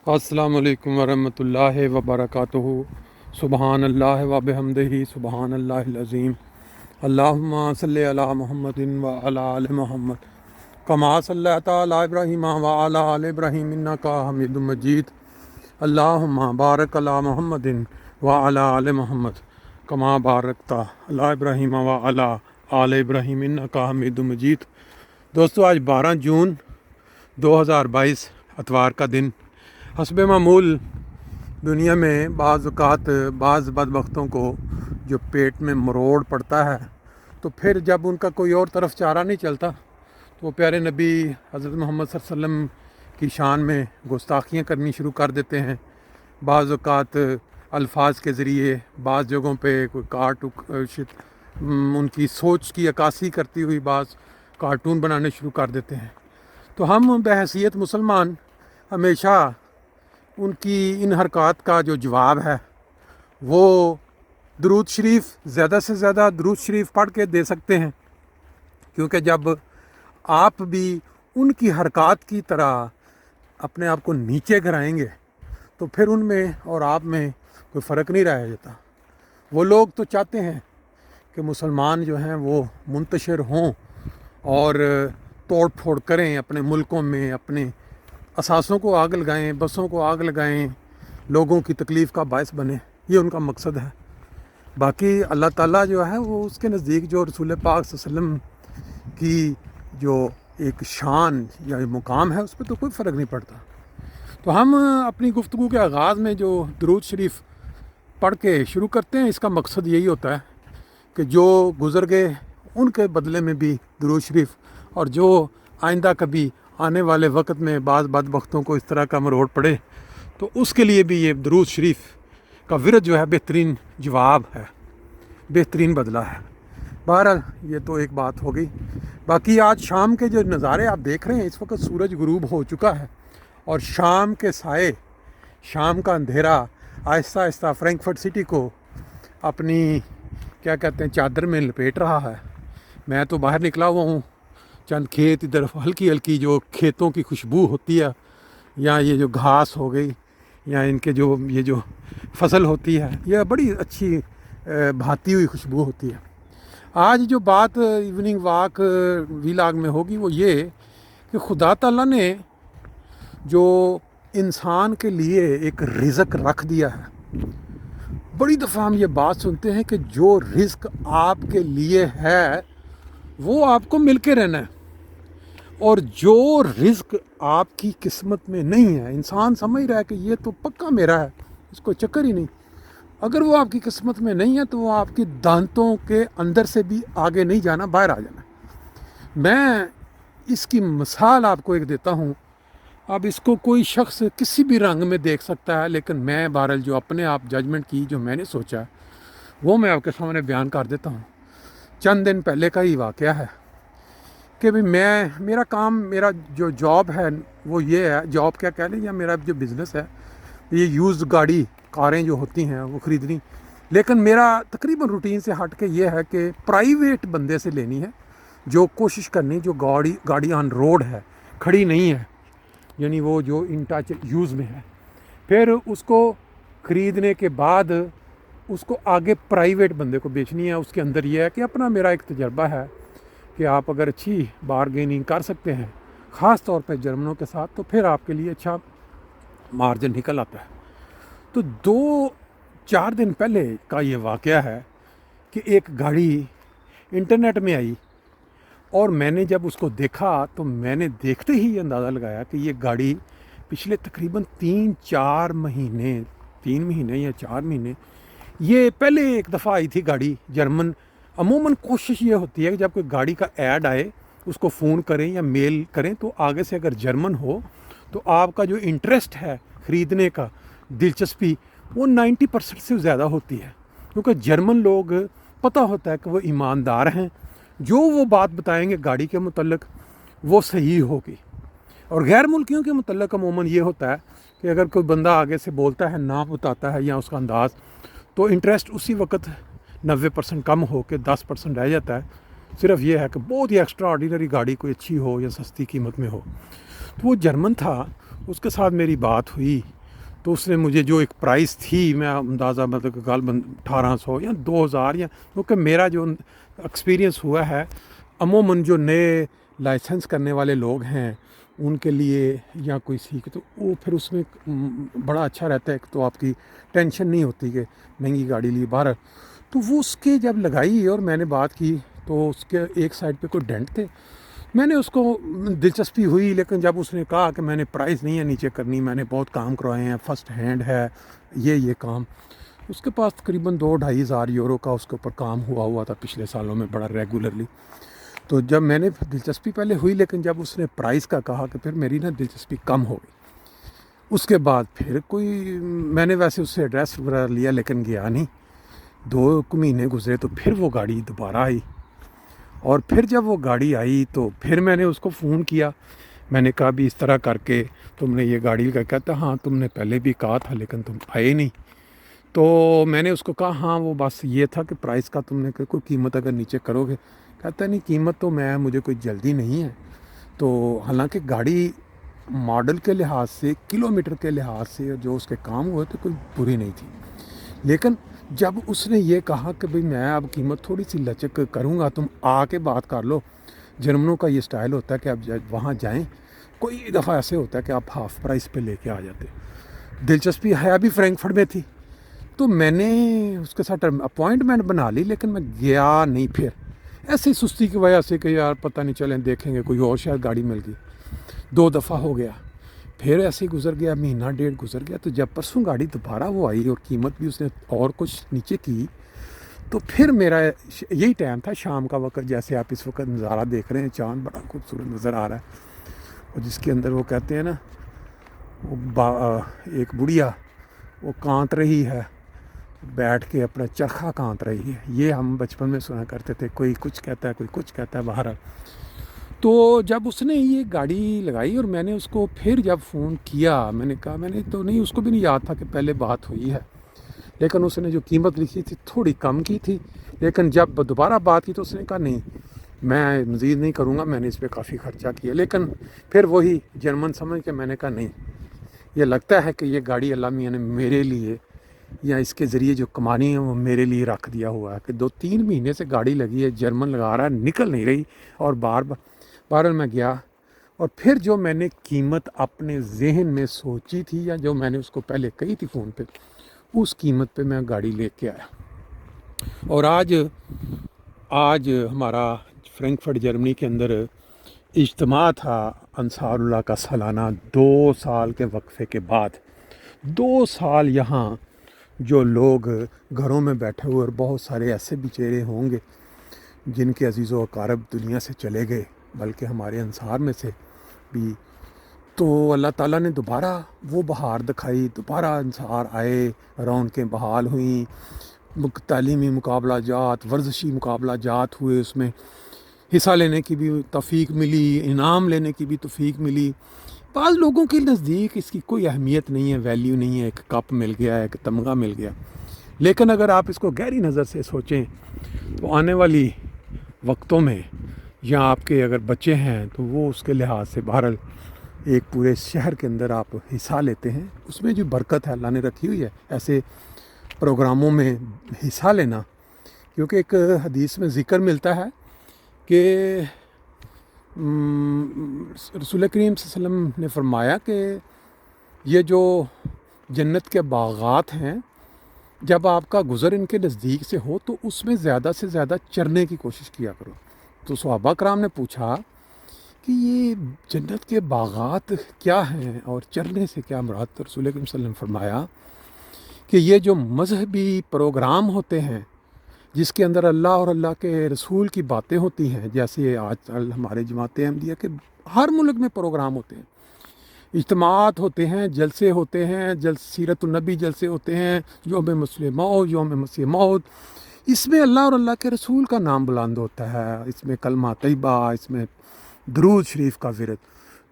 السلام علیکم ورحمۃ اللہ وبرکاتہ۔ سبحان اللہ و بحمدہ سبحان اللہ العظیم۔ اللہم صلی علی محمد و علی آل محمد کما صلیت علی ابراہیم و علی آل ابراہیم انک حمید مجید۔ اللہم بارک علی محمد و علی آل محمد کما بارکت علی ابراہیم و علی آل ابراہیم انک حمید مجید۔ دوستو، آج 12 جون 2022 اتوار کا دن۔ حسب معمول دنیا میں بعض اوقات بعض بدبختوں کو جو پیٹ میں مروڑ پڑتا ہے تو پھر جب ان کا کوئی اور طرف چارہ نہیں چلتا تو وہ پیارے نبی حضرت محمد صلی اللہ علیہ وسلم کی شان میں گستاخیاں کرنی شروع کر دیتے ہیں۔ بعض اوقات الفاظ کے ذریعے بعض جگہوں پہ کوئی ان کی سوچ کی عکاسی کرتی ہوئی بعض کارٹون بنانے شروع کر دیتے ہیں۔ تو ہم بحیثیت مسلمان ہمیشہ ان کی ان حرکات کا جو جواب ہے وہ درود شریف، زیادہ سے زیادہ درود شریف پڑھ کے دے سکتے ہیں، کیونکہ جب آپ بھی ان کی حرکات کی طرح اپنے آپ کو نیچے گرائیں گے تو پھر ان میں اور آپ میں کوئی فرق نہیں رہ جاتا۔ وہ لوگ تو چاہتے ہیں کہ مسلمان جو ہیں وہ منتشر ہوں اور توڑ پھوڑ کریں، اپنے ملکوں میں اپنے اثاثوں کو آگ لگائیں، بسوں کو آگ لگائیں، لوگوں کی تکلیف کا باعث بنیں، یہ ان کا مقصد ہے۔ باقی اللہ تعالیٰ جو ہے وہ اس کے نزدیک جو رسول پاک صلی اللہ علیہ وسلم کی جو ایک شان یا مقام ہے اس پہ تو کوئی فرق نہیں پڑتا۔ تو ہم اپنی گفتگو کے آغاز میں جو درود شریف پڑھ کے شروع کرتے ہیں، اس کا مقصد یہی ہوتا ہے کہ جو گزر گئے ان کے بدلے میں بھی درود شریف، اور جو آئندہ کبھی آنے والے وقت میں بعض بدبختوں کو اس طرح کا مروڑ پڑے تو اس کے لیے بھی یہ درود شریف کا ورد جو ہے بہترین جواب ہے، بہترین بدلہ ہے۔ بہرحال یہ تو ایک بات ہو گئی۔ باقی آج شام کے جو نظارے آپ دیکھ رہے ہیں، اس وقت سورج غروب ہو چکا ہے اور شام کے سائے، شام کا اندھیرا آہستہ آہستہ فرینکفرٹ سٹی کو اپنی کیا کہتے ہیں چادر میں لپیٹ رہا ہے۔ میں تو باہر نکلا ہوا ہوں، چند کھیت ادھر ہلکی ہلکی جو کھیتوں کی خوشبو ہوتی ہے، یا یہ جو گھاس ہو گئی یا ان کے جو یہ جو فصل ہوتی ہے، یہ بڑی اچھی بھاتی ہوئی خوشبو ہوتی ہے۔ آج جو بات ایوننگ واک ویلاگ میں ہوگی وہ یہ کہ خدا تعالیٰ نے جو انسان کے لیے ایک رزق رکھ دیا ہے، بڑی دفعہ ہم یہ بات سنتے ہیں کہ جو رزق آپ کے لیے ہے وہ آپ کو مل کے رہنا ہے، اور جو رزق آپ کی قسمت میں نہیں ہے، انسان سمجھ رہا ہے کہ یہ تو پکا میرا ہے، اس کو چکر ہی نہیں، اگر وہ آپ کی قسمت میں نہیں ہے تو وہ آپ کی دانتوں کے اندر سے بھی آگے نہیں جانا، باہر آ جانا۔ میں اس کی مثال آپ کو ایک دیتا ہوں۔ اب اس کو کوئی شخص کسی بھی رنگ میں دیکھ سکتا ہے، لیکن میں بہرحال جو اپنے آپ ججمنٹ کی، جو میں نے سوچا وہ میں آپ کے سامنے بیان کر دیتا ہوں۔ چند دن پہلے کا ہی واقعہ ہے کہ میرا کام، میرا جو جاب ہے وہ یہ ہے، جاب کیا کہہ لیں، یا میرا جو بزنس ہے یہ یوزڈ گاڑی، کاریں جو ہوتی ہیں وہ خریدنی، لیکن میرا تقریباً روٹین سے ہٹ کے یہ ہے کہ پرائیویٹ بندے سے لینی ہے، جو کوشش کرنی، جو گاڑی آن روڈ ہے، کھڑی نہیں ہے، یعنی وہ جو ان ٹچ یوز میں ہے، پھر اس کو خریدنے کے بعد اس کو آگے پرائیویٹ بندے کو بیچنی ہے۔ اس کے اندر یہ ہے کہ اپنا میرا ایک تجربہ ہے کہ آپ اگر اچھی بارگیننگ کر سکتے ہیں، خاص طور پہ جرمنوں کے ساتھ، تو پھر آپ کے لیے اچھا مارجن نکل آتا ہے۔ تو 2-4 دن پہلے کا یہ واقعہ ہے کہ ایک گاڑی انٹرنیٹ میں آئی، اور میں نے جب اس کو دیکھا تو میں نے دیکھتے ہی یہ اندازہ لگایا کہ یہ گاڑی پچھلے تقریباً 3 مہینے یا 4 مہینے، یہ پہلے ایک دفعہ آئی تھی گاڑی جرمن۔ عموماً کوشش یہ ہوتی ہے کہ جب کوئی گاڑی کا ایڈ آئے اس کو فون کریں یا میل کریں، تو آگے سے اگر جرمن ہو تو آپ کا جو انٹرسٹ ہے خریدنے کا، دلچسپی، وہ 90% سے زیادہ ہوتی ہے، کیونکہ جرمن لوگ پتہ ہوتا ہے کہ وہ ایماندار ہیں، جو وہ بات بتائیں گے گاڑی کے متعلق وہ صحیح ہوگی۔ اور غیر ملکیوں کے متعلق عموماً یہ ہوتا ہے کہ اگر کوئی بندہ آگے سے بولتا ہے، نام بتاتا ہے یا اس کا انداز، تو انٹرسٹ اسی وقت 90% کم ہو کے 10% رہ جاتا ہے۔ صرف یہ ہے کہ بہت ہی ایکسٹرا آرڈینری گاڑی کوئی اچھی ہو یا سستی قیمت میں ہو۔ تو وہ جرمن تھا، اس کے ساتھ میری بات ہوئی تو اس نے مجھے جو ایک پرائس تھی، میں اندازہ مطلب کہ غالباً 1800 یا 2000 یا، کیونکہ میرا جو ایکسپیرینس ہوا ہے عموماً جو نئے لائسنس کرنے والے لوگ ہیں ان کے لیے یا کوئی سیکھ، تو وہ پھر اس میں بڑا اچھا رہتا ہے کہ تو آپ کی ٹینشن نہیں ہوتی کہ مہنگی گاڑی لی باہر. تو وہ اس کے جب لگائی اور میں نے بات کی تو اس کے ایک سائڈ پہ کوئی ڈینٹ تھے. میں نے اس کو دلچسپی ہوئی، لیکن جب اس نے کہا کہ میں نے پرائز نہیں ہے نیچے کرنی، میں نے بہت کام کروائے ہیں، فرسٹ ہینڈ ہے یہ کام، اس کے پاس تقریباً 2-2.5 ہزار یورو کا اس کے اوپر کام ہوا تھا پچھلے سالوں میں بڑا ریگولرلی. تو جب میں نے دلچسپی پہلے ہوئی، لیکن جب اس نے پرائز کا کہا کہ پھر میری نا دلچسپی کم ہو گئی. اس کے بعد پھر کوئی میں نے ویسے اس سے ایڈریس وغیرہ لیا لیکن گیا نہیں. 2 مہینے گزرے تو پھر وہ گاڑی دوبارہ آئی، اور پھر جب وہ گاڑی آئی تو پھر میں نے اس کو فون کیا. میں نے کہا بھی اس طرح کر کے تم نے یہ گاڑی کا، کہتا ہاں تم نے پہلے بھی کہا تھا لیکن تم آئے نہیں. تو میں نے اس کو کہا ہاں وہ بس یہ تھا کہ پرائز کا تم نے کوئی قیمت اگر نیچے کرو گے. کہتا نہیں قیمت تو مجھے کوئی جلدی نہیں ہے. تو حالانکہ گاڑی ماڈل کے لحاظ سے، کلومیٹر کے لحاظ سے جو اس کے کام ہوئے تو کوئی بری نہیں تھی، لیکن جب اس نے یہ کہا کہ بھئی میں اب قیمت تھوڑی سی لچک کروں گا، تم آ کے بات کر لو. جرمنوں کا یہ سٹائل ہوتا ہے کہ اب وہاں جائیں، کوئی دفعہ ایسے ہوتا ہے کہ آپ ہاف پرائس پہ لے کے آ جاتے. دلچسپی ہے ابھی فرینکفرٹ میں تھی تو میں نے اس کے ساتھ اپوائنٹمنٹ بنا لی، لیکن میں گیا نہیں. پھر ایسی سستی کی وجہ سے کہ یار پتہ نہیں چلیں دیکھیں گے کوئی اور شاید گاڑی مل گئی. 2 دفعہ ہو گیا، پھر ایسے ہی گزر گیا، مہینہ ڈیڑھ گزر گیا. تو جب پرسوں گاڑی دوبارہ وہ آئی اور قیمت بھی اس نے اور کچھ نیچے کی، تو پھر میرا یہی ٹائم تھا شام کا وقت، جیسے آپ اس وقت نظارہ دیکھ رہے ہیں، چاند بڑا خوبصورت نظر آ رہا ہے، اور جس کے اندر وہ کہتے ہیں نا وہ ایک بڑھیا وہ کانت رہی ہے بیٹھ کے، اپنا چرخہ کانت رہی ہے. یہ ہم بچپن میں سنا کرتے تھے، کوئی کچھ کہتا ہے کوئی کچھ کہتا ہے باہر. تو جب اس نے یہ گاڑی لگائی اور میں نے اس کو پھر جب فون کیا، میں نے کہا میں نے تو نہیں، اس کو بھی نہیں یاد تھا کہ پہلے بات ہوئی ہے، لیکن اس نے جو قیمت لکھی تھی تھوڑی کم کی تھی. لیکن جب دوبارہ بات کی تو اس نے کہا نہیں میں مزید نہیں کروں گا، میں نے اس پہ کافی خرچہ کیا. لیکن پھر وہی جرمن سمجھ کے میں نے کہا نہیں، یہ لگتا ہے کہ یہ گاڑی اللہ میاں نے میرے لیے یا اس کے ذریعے جو کمانی ہے وہ میرے لیے رکھ دیا ہوا ہے. کہ 2-3 مہینے سے گاڑی لگی ہے، جرمن لگا رہا ہے، نکل نہیں رہی. اور بہرحال میں گیا، اور پھر جو میں نے قیمت اپنے ذہن میں سوچی تھی یا جو میں نے اس کو پہلے کہی تھی فون پہ، اس قیمت پہ میں گاڑی لے کے آیا. اور آج ہمارا فرینکفرٹ جرمنی کے اندر اجتماع تھا انصار اللہ کا سالانہ. 2 سال کے وقفے کے بعد 2 سال یہاں جو لوگ گھروں میں بیٹھے ہوئے، اور بہت سارے ایسے بھی چہرے ہوں گے جن کے عزیز و اقارب دنیا سے چلے گئے، بلکہ ہمارے انصار میں سے بھی. تو اللہ تعالیٰ نے دوبارہ وہ بہار دکھائی، دوبارہ انصار آئے، رونقیں بحال ہوئیں، تعلیمی مقابلہ جات، ورزشی مقابلہ جات ہوئے، اس میں حصہ لینے کی بھی توفیق ملی، انعام لینے کی بھی توفیق ملی. بعض لوگوں کے نزدیک اس کی کوئی اہمیت نہیں ہے، ویلیو نہیں ہے، ایک کپ مل گیا، ایک تمغہ مل گیا. لیکن اگر آپ اس کو گہری نظر سے سوچیں تو آنے والی وقتوں میں، یا آپ کے اگر بچے ہیں تو وہ اس کے لحاظ سے بہرحال ایک پورے شہر کے اندر آپ حصہ لیتے ہیں، اس میں جو برکت ہے اللہ نے رکھی ہوئی ہے ایسے پروگراموں میں حصہ لینا. کیونکہ ایک حدیث میں ذکر ملتا ہے کہ رسول کریم صلی اللہ علیہ وسلم نے فرمایا کہ یہ جو جنت کے باغات ہیں، جب آپ کا گزر ان کے نزدیک سے ہو تو اس میں زیادہ سے زیادہ چرنے کی کوشش کیا کرو. تو صحابہ کرام نے پوچھا کہ یہ جنت کے باغات کیا ہیں اور چرنے سے کیا مراد؟ تو رسول کریم صلی اللہ علیہ وسلم نے فرمایا کہ یہ جو مذہبی پروگرام ہوتے ہیں جس کے اندر اللہ اور اللہ کے رسول کی باتیں ہوتی ہیں، جیسے آج کل ہمارے جماعت احمدیہ کے ہر ملک میں پروگرام ہوتے ہیں، اجتماعات ہوتے ہیں، جلسے ہوتے ہیں، سیرت النبی جلسے ہوتے ہیں، یوم مسیح موعود، یوم مسیح موعود، اس میں اللہ اور اللہ کے رسول کا نام بلند ہوتا ہے، اس میں کلمہ طیبہ، اس میں درود شریف کا ورد.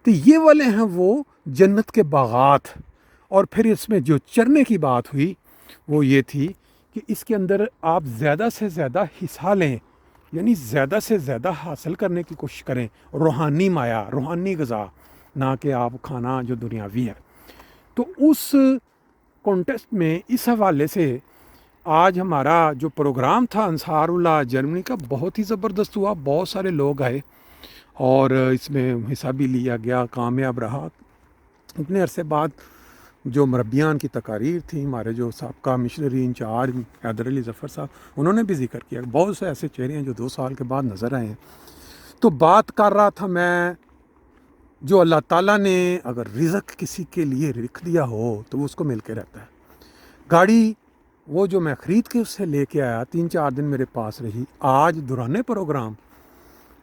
تو یہ والے ہیں وہ جنت کے باغات. اور پھر اس میں جو چرنے کی بات ہوئی وہ یہ تھی کہ اس کے اندر آپ زیادہ سے زیادہ حصہ لیں، یعنی زیادہ سے زیادہ حاصل کرنے کی کوشش کریں، روحانی مایا، روحانی غذا، نہ کہ آپ کھانا جو دنیاوی ہے. تو اس کانٹیسٹ میں اس حوالے سے آج ہمارا جو پروگرام تھا انصار اللہ جرمنی کا بہت ہی زبردست ہوا، بہت سارے لوگ آئے اور اس میں حصہ بھی لیا گیا، کامیاب رہا۔ اتنے عرصے بعد جو مربیان کی تقاریر تھیں، ہمارے جو سابقہ مشنری انچارج حیدر علی ظفر صاحب، انہوں نے بھی ذکر کیا کہ بہت سے ایسے چہرے ہیں جو 2 سال کے بعد نظر آئے ہیں۔ تو بات کر رہا تھا میں، جو اللہ تعالیٰ نے اگر رزق کسی کے لیے لکھ دیا ہو تو وہ اس کو مل کے رہتا ہے۔ گاڑی وہ جو میں خرید کے اس سے لے کے آیا 3-4 دن میرے پاس رہی، آج دوران پروگرام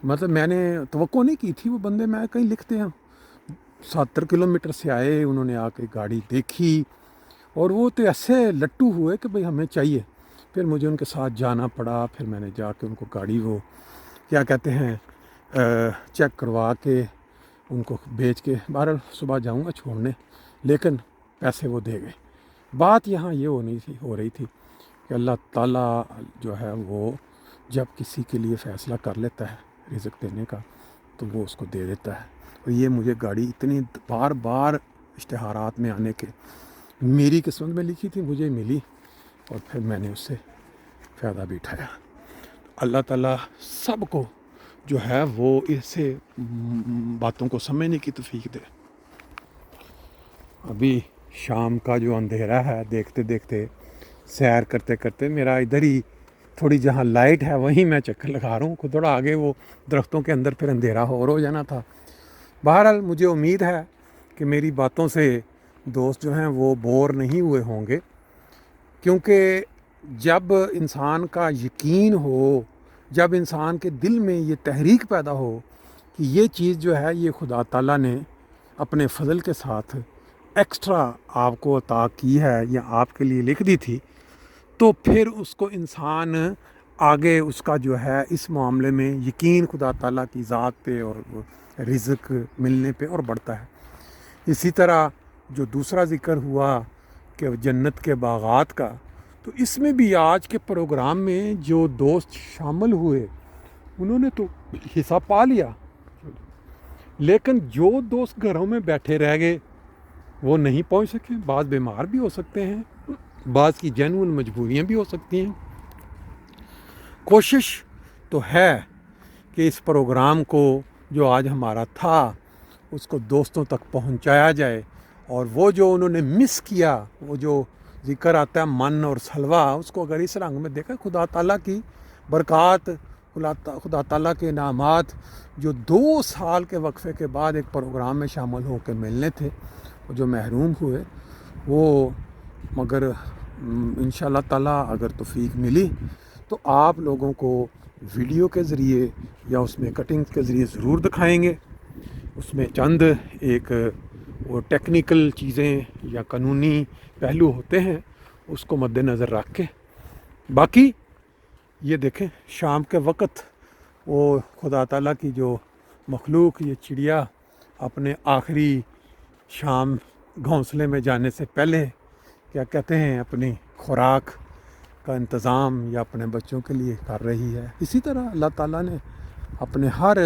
مطلب میں نے توقع نہیں کی تھی، وہ بندے میں کہیں لکھتے ہیں 70 کلومیٹر سے آئے، انہوں نے آ کے گاڑی دیکھی اور وہ تو ایسے لٹو ہوئے کہ بھئی ہمیں چاہیے۔ پھر مجھے ان کے ساتھ جانا پڑا، پھر میں نے جا کے ان کو گاڑی وہ کیا کہتے ہیں چیک کروا کے ان کو بیچ کے، بہرحال صبح جاؤں گا چھوڑنے، لیکن پیسے وہ دے گئے۔ بات یہاں یہ ہو رہی تھی کہ اللہ تعالیٰ جو ہے وہ جب کسی کے لیے فیصلہ کر لیتا ہے رزق دینے کا تو وہ اس کو دے دیتا ہے۔ اور یہ مجھے گاڑی اتنی بار بار اشتہارات میں آنے کے میری قسمت میں لکھی تھی، مجھے ملی اور پھر میں نے اس سے فائدہ بھی اٹھایا۔ اللہ تعالیٰ سب کو جو ہے وہ اسے باتوں کو سمجھنے کی توفیق دے۔ ابھی شام کا جو اندھیرا ہے، دیکھتے دیکھتے سیر کرتے کرتے میرا ادھر ہی تھوڑی جہاں لائٹ ہے وہیں میں چکر لگا رہا ہوں، تھوڑا آگے وہ درختوں کے اندر پھر اندھیرا ہو جانا تھا۔ بہرحال مجھے امید ہے کہ میری باتوں سے دوست جو ہیں وہ بور نہیں ہوئے ہوں گے، کیونکہ جب انسان کا یقین ہو، جب انسان کے دل میں یہ تحریک پیدا ہو کہ یہ چیز جو ہے یہ خدا تعالیٰ نے اپنے فضل کے ساتھ ایکسٹرا آپ کو عطا کی ہے یا آپ کے لیے لکھ دی تھی، تو پھر اس کو انسان آگے اس کا جو ہے اس معاملے میں یقین خدا تعالیٰ کی ذات پہ اور رزق ملنے پہ اور بڑھتا ہے۔ اسی طرح جو دوسرا ذکر ہوا کہ جنت کے باغات کا، تو اس میں بھی آج کے پروگرام میں جو دوست شامل ہوئے انہوں نے تو حصہ پا لیا، لیکن جو دوست گھروں میں بیٹھے رہ گئے وہ نہیں پہنچ سکے۔ بعض بیمار بھی ہو سکتے ہیں، بعض کی جینوئن مجبوریاں بھی ہو سکتی ہیں۔ کوشش تو ہے کہ اس پروگرام کو جو آج ہمارا تھا اس کو دوستوں تک پہنچایا جائے، اور وہ جو انہوں نے مس کیا، وہ جو ذکر آتا ہے من اور سلوہ، اس کو اگر اس رنگ میں دیکھا، خدا تعالیٰ کی برکات، خدا تعالیٰ کے انعامات جو 2 سال کے وقفے کے بعد ایک پروگرام میں شامل ہو کے ملنے تھے، وہ جو محروم ہوئے وہ، مگر انشاءاللہ تعالیٰ اگر توفیق ملی تو آپ لوگوں کو ویڈیو کے ذریعے یا اس میں کٹنگ کے ذریعے ضرور دکھائیں گے۔ اس میں چند ایک وہ ٹیکنیکل چیزیں یا قانونی پہلو ہوتے ہیں، اس کو مد نظر رکھ کے، باقی یہ دیکھیں شام کے وقت وہ خدا تعالیٰ کی جو مخلوق، یہ چڑیا اپنے آخری شام گھونسلے میں جانے سے پہلے کیا کہتے ہیں اپنی خوراک کا انتظام یا اپنے بچوں کے لیے کر رہی ہے۔ اسی طرح اللہ تعالیٰ نے اپنے ہر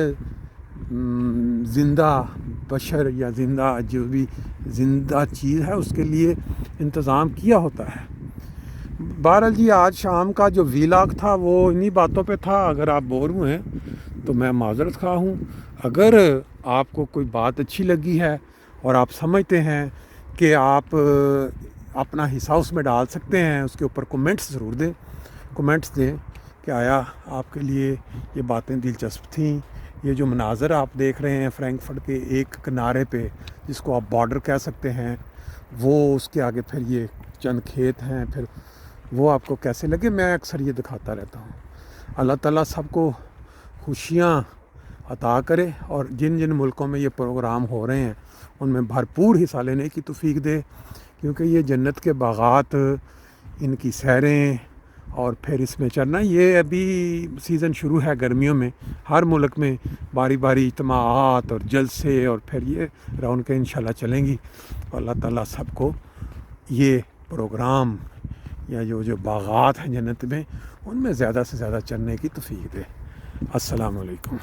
زندہ بشر یا زندہ جو بھی زندہ چیز ہے اس کے لیے انتظام کیا ہوتا ہے۔ بہرحال جی آج شام کا جو ویلاگ تھا وہ انہی باتوں پہ تھا۔ اگر آپ بور ہوئے تو میں معذرت خواہ ہوں۔ اگر آپ کو کوئی بات اچھی لگی ہے اور آپ سمجھتے ہیں کہ آپ اپنا حصہ اس میں ڈال سکتے ہیں، اس کے اوپر کومنٹس ضرور دیں، کومنٹس دیں کہ آیا آپ کے لیے یہ باتیں دلچسپ تھیں۔ یہ جو مناظر آپ دیکھ رہے ہیں فرینکفرٹ کے ایک کنارے پہ، جس کو آپ بارڈر کہہ سکتے ہیں، وہ اس کے آگے پھر یہ چند کھیت ہیں، پھر وہ آپ کو کیسے لگے، میں اکثر یہ دکھاتا رہتا ہوں۔ اللہ تعالیٰ سب کو خوشیاں عطا کرے، اور جن جن ملکوں میں یہ پروگرام ہو رہے ہیں ان میں بھرپور حصہ لینے کی توفیق دے، کیونکہ یہ جنت کے باغات، ان کی سیریں اور پھر اس میں چلنا، یہ ابھی سیزن شروع ہے گرمیوں میں، ہر ملک میں باری باری اجتماعات اور جلسے اور پھر یہ رونقیں انشاءاللہ چلیں گی۔ اللہ تعالیٰ سب کو یہ پروگرام یا جو باغات ہیں جنت میں، ان میں زیادہ سے زیادہ چلنے کی توفیق دے۔ السلام علیکم۔